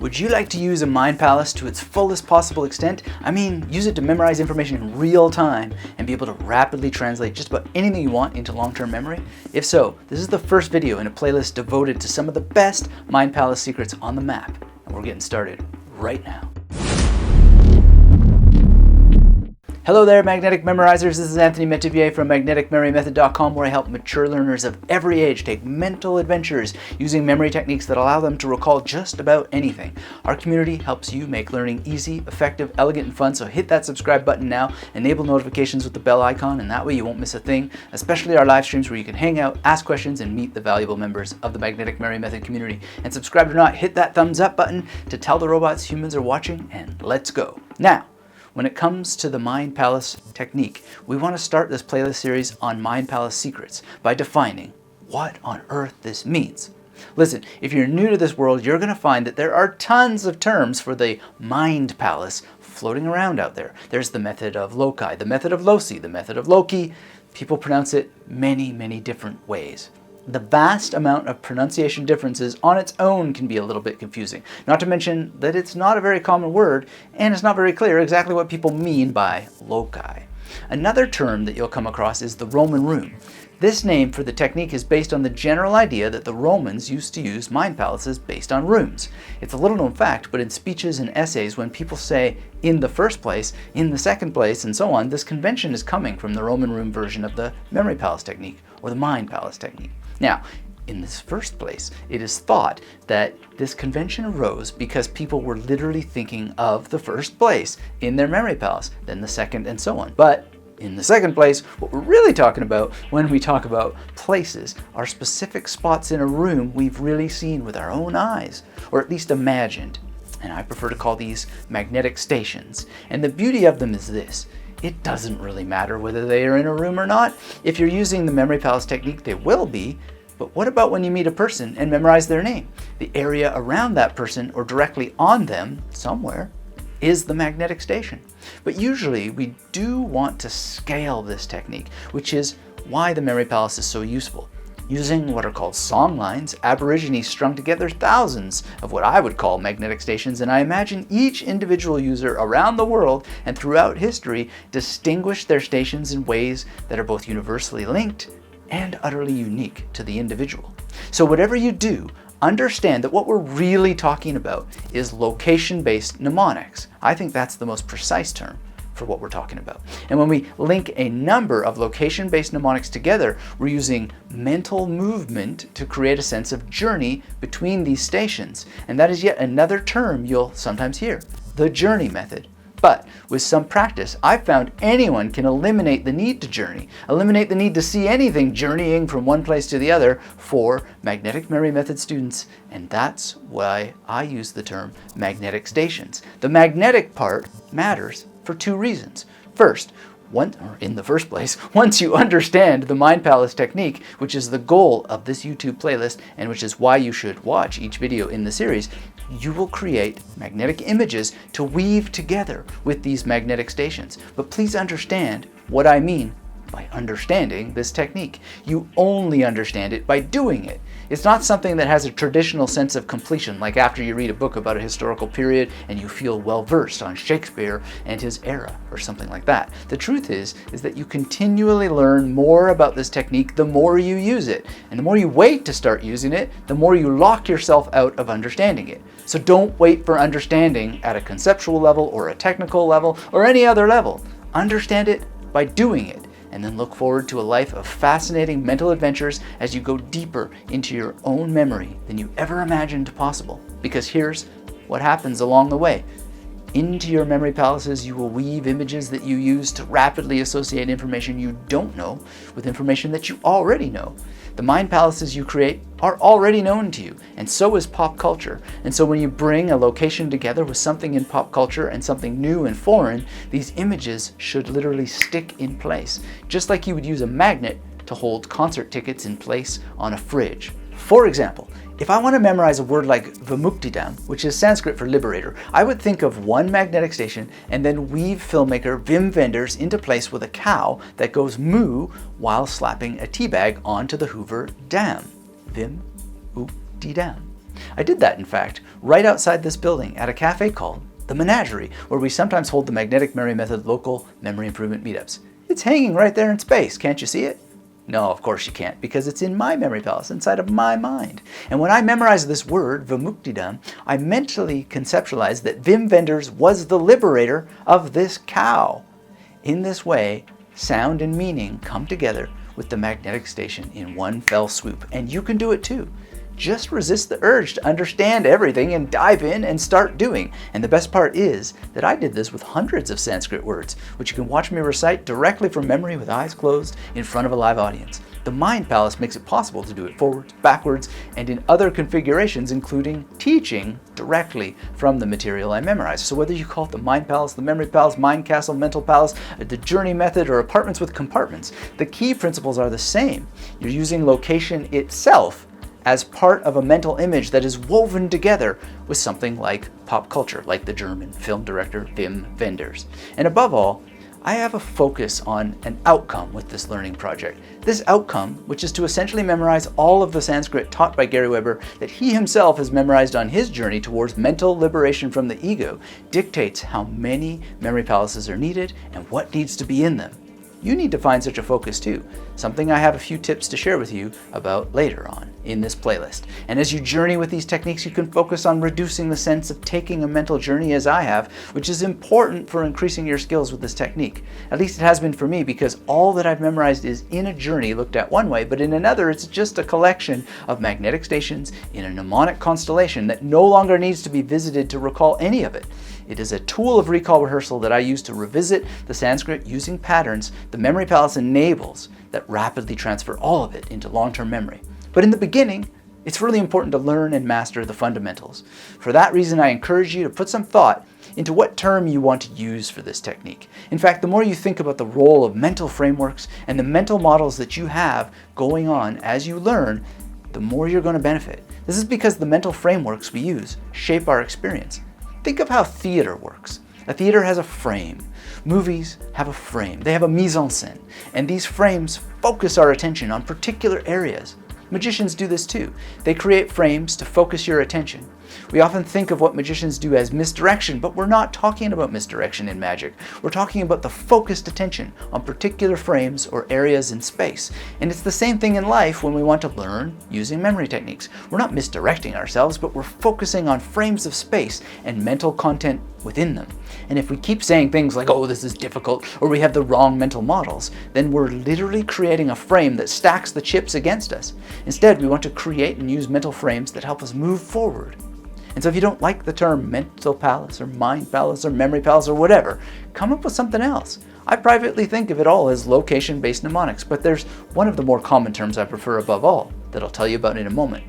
Would you like to use a mind palace to its fullest possible extent? I mean, use it to memorize information in real time and be able to rapidly translate just about anything you want into long-term memory? If so, this is the first video in a playlist devoted to some of the best mind palace secrets on the map. And we're getting started right now. Hello there, Magnetic Memorizers. This is Anthony Metivier from MagneticMemoryMethod.com, where I help mature learners of every age take mental adventures using memory techniques that allow them to recall just about anything. Our community helps you make learning easy, effective, elegant, and fun, so hit that subscribe button now, enable notifications with the bell icon, and that way you won't miss a thing, especially our live streams where you can hang out, ask questions, and meet the valuable members of the Magnetic Memory Method community. And subscribed or not, hit that thumbs up button to tell the robots humans are watching, and let's go. Now, when it comes to the Mind Palace technique, we want to start this playlist series on Mind Palace secrets by defining what on earth this means. Listen, if you're new to this world, you're going to find that there are tons of terms for the Mind Palace floating around out there. There's the method of loci, the method of loci, the method of Loki. People pronounce it many, many different ways. The vast amount of pronunciation differences on its own can be a little bit confusing, not to mention that it's not a very common word and it's not very clear exactly what people mean by loci. Another term that you'll come across is the Roman room. This name for the technique is based on the general idea that the Romans used to use mind palaces based on rooms. It's a little known fact, but in speeches and essays, when people say in the first place, in the second place, and so on, this convention is coming from the Roman room version of the memory palace technique or the mind palace technique. Now, in this first place, it is thought that this convention arose because people were literally thinking of the first place in their memory palace, then the second, and so on. But in the second place, what we're really talking about when we talk about places are specific spots in a room we've really seen with our own eyes, or at least imagined. And I prefer to call these magnetic stations. And the beauty of them is this: it doesn't really matter whether they are in a room or not. If you're using the memory palace technique, they will be. But what about when you meet a person and memorize their name? The area around that person or directly on them somewhere is the magnetic station. But usually we do want to scale this technique, which is why the memory palace is so useful. Using what are called song lines, Aborigines strung together thousands of what I would call magnetic stations, and I imagine each individual user around the world and throughout history distinguished their stations in ways that are both universally linked and utterly unique to the individual. So whatever you do, understand that what we're really talking about is location-based mnemonics. I think that's the most precise term for what we're talking about. And when we link a number of location-based mnemonics together, we're using mental movement to create a sense of journey between these stations. And that is yet another term you'll sometimes hear, the journey method. But with some practice, I've found anyone can eliminate the need to journey, eliminate the need to see anything journeying from one place to the other for Magnetic Memory Method students. And that's why I use the term magnetic stations. The magnetic part matters for two reasons. First, in the first place, once you understand the Mind Palace technique, which is the goal of this YouTube playlist and which is why you should watch each video in the series, you will create magnetic images to weave together with these magnetic stations. But please understand what I mean by understanding this technique. You only understand it by doing it. It's not something that has a traditional sense of completion, like after you read a book about a historical period and you feel well versed on Shakespeare and his era or something like that. The truth is that you continually learn more about this technique the more you use it. And the more you wait to start using it, the more you lock yourself out of understanding it. So don't wait for understanding at a conceptual level or a technical level or any other level. Understand it by doing it. And then look forward to a life of fascinating mental adventures as you go deeper into your own memory than you ever imagined possible. Because here's what happens along the way. Into your memory palaces, you will weave images that you use to rapidly associate information you don't know with information that you already know. The mind palaces you create are already known to you, and so is pop culture. And so when you bring a location together with something in pop culture and something new and foreign, these images should literally stick in place, just like you would use a magnet to hold concert tickets in place on a fridge. For example, if I want to memorize a word like Vimuktidam, which is Sanskrit for liberator, I would think of one magnetic station and then weave filmmaker Wim Wenders into place with a cow that goes moo while slapping a teabag onto the Hoover Dam. Vimuktidam. I did that, in fact, right outside this building at a cafe called The Menagerie, where we sometimes hold the Magnetic Memory Method local memory improvement meetups. It's hanging right there in space. Can't you see it? No, of course you can't, because it's in my memory palace, inside of my mind. And when I memorized this word, Vimuktidam, I mentally conceptualized that Wim Wenders was the liberator of this cow. In this way, sound and meaning come together with the magnetic station in one fell swoop. And you can do it too. Just resist the urge to understand everything and dive in and start doing. And the best part is that I did this with hundreds of Sanskrit words, which you can watch me recite directly from memory with eyes closed in front of a live audience. The Mind Palace makes it possible to do it forwards, backwards, and in other configurations, including teaching directly from the material I memorized. So whether you call it the Mind Palace, the Memory Palace, Mind Castle, Mental Palace, the Journey Method, or apartments with compartments, the key principles are the same. You're using location itself as part of a mental image that is woven together with something like pop culture, like the German film director Wim Wenders. And above all, I have a focus on an outcome with this learning project. This outcome, which is to essentially memorize all of the Sanskrit taught by Gary Weber that he himself has memorized on his journey towards mental liberation from the ego, dictates how many memory palaces are needed and what needs to be in them. You need to find such a focus too, something I have a few tips to share with you about later on in this playlist. And as you journey with these techniques, you can focus on reducing the sense of taking a mental journey as I have, which is important for increasing your skills with this technique. At least it has been for me, because all that I've memorized is in a journey looked at one way, but in another it's just a collection of magnetic stations in a mnemonic constellation that no longer needs to be visited to recall any of it. It is a tool of recall rehearsal that I use to revisit the Sanskrit using patterns the Memory Palace enables that rapidly transfer all of it into long-term memory. But in the beginning, it's really important to learn and master the fundamentals. For that reason, I encourage you to put some thought into what term you want to use for this technique. In fact, the more you think about the role of mental frameworks and the mental models that you have going on as you learn, the more you're going to benefit. This is because the mental frameworks we use shape our experience. Think of how theater works. A theater has a frame. Movies have a frame. They have a mise en scène. And these frames focus our attention on particular areas. Magicians do this too. They create frames to focus your attention. We often think of what magicians do as misdirection, but we're not talking about misdirection in magic. We're talking about the focused attention on particular frames or areas in space. And it's the same thing in life when we want to learn using memory techniques. We're not misdirecting ourselves, but we're focusing on frames of space and mental content within them. And if we keep saying things like, oh, this is difficult, or we have the wrong mental models, then we're literally creating a frame that stacks the chips against us. Instead, we want to create and use mental frames that help us move forward. And so if you don't like the term mental palace or mind palace or memory palace or whatever, come up with something else. I privately think of it all as location-based mnemonics, but there's one of the more common terms I prefer above all that I'll tell you about in a moment.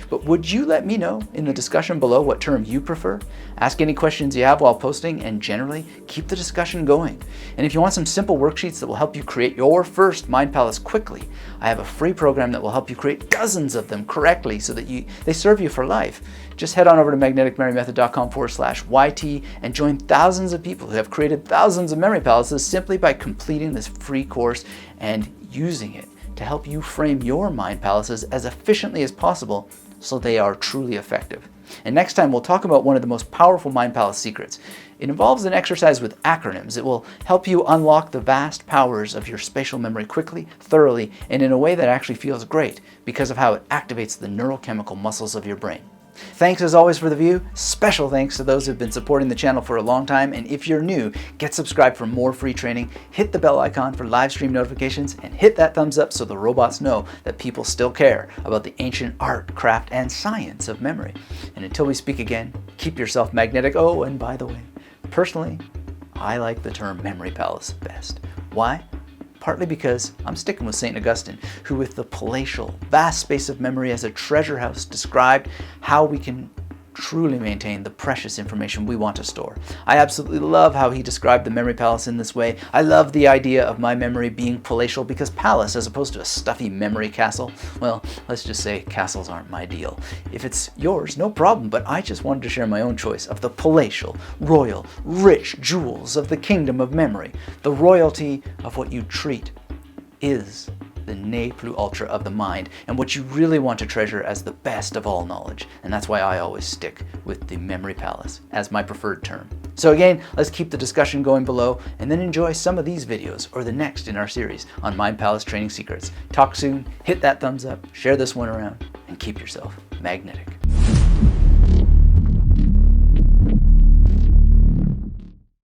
But would you let me know in the discussion below what term you prefer? Ask any questions you have while posting, and generally keep the discussion going. And if you want some simple worksheets that will help you create your first Mind Palace quickly, I have a free program that will help you create dozens of them correctly so that they serve you for life. Just head on over to magneticmerrymethod.com/YT and join thousands of people who have created thousands of memory palaces simply by completing this free course and using it to help you frame your mind palaces as efficiently as possible so they are truly effective. And next time we'll talk about one of the most powerful Mind Palace secrets. It involves an exercise with acronyms. It will help you unlock the vast powers of your spatial memory quickly, thoroughly, and in a way that actually feels great because of how it activates the neurochemical muscles of your brain. Thanks as always for the view. Special thanks to those who've been supporting the channel for a long time. And if you're new, get subscribed for more free training, hit the bell icon for live stream notifications, and hit that thumbs up so the robots know that people still care about the ancient art, craft, and science of memory. And until we speak again, keep yourself magnetic. Oh, and by the way, personally, I like the term memory palace best. Why? Partly because I'm sticking with St. Augustine, who with the palatial, vast space of memory as a treasure house described how we can truly maintain the precious information we want to store. I absolutely love how he described the memory palace in this way. I love the idea of my memory being palatial because palace, as opposed to a stuffy memory castle, well, let's just say castles aren't my deal. If it's yours, no problem, but I just wanted to share my own choice of the palatial, royal, rich jewels of the kingdom of memory. The royalty of what you treat is the ne plus ultra of the mind, and what you really want to treasure as the best of all knowledge. And that's why I always stick with the memory palace as my preferred term. So again, let's keep the discussion going below, and then enjoy some of these videos or the next in our series on Mind Palace Training Secrets. Talk soon, hit that thumbs up, share this one around, and keep yourself magnetic.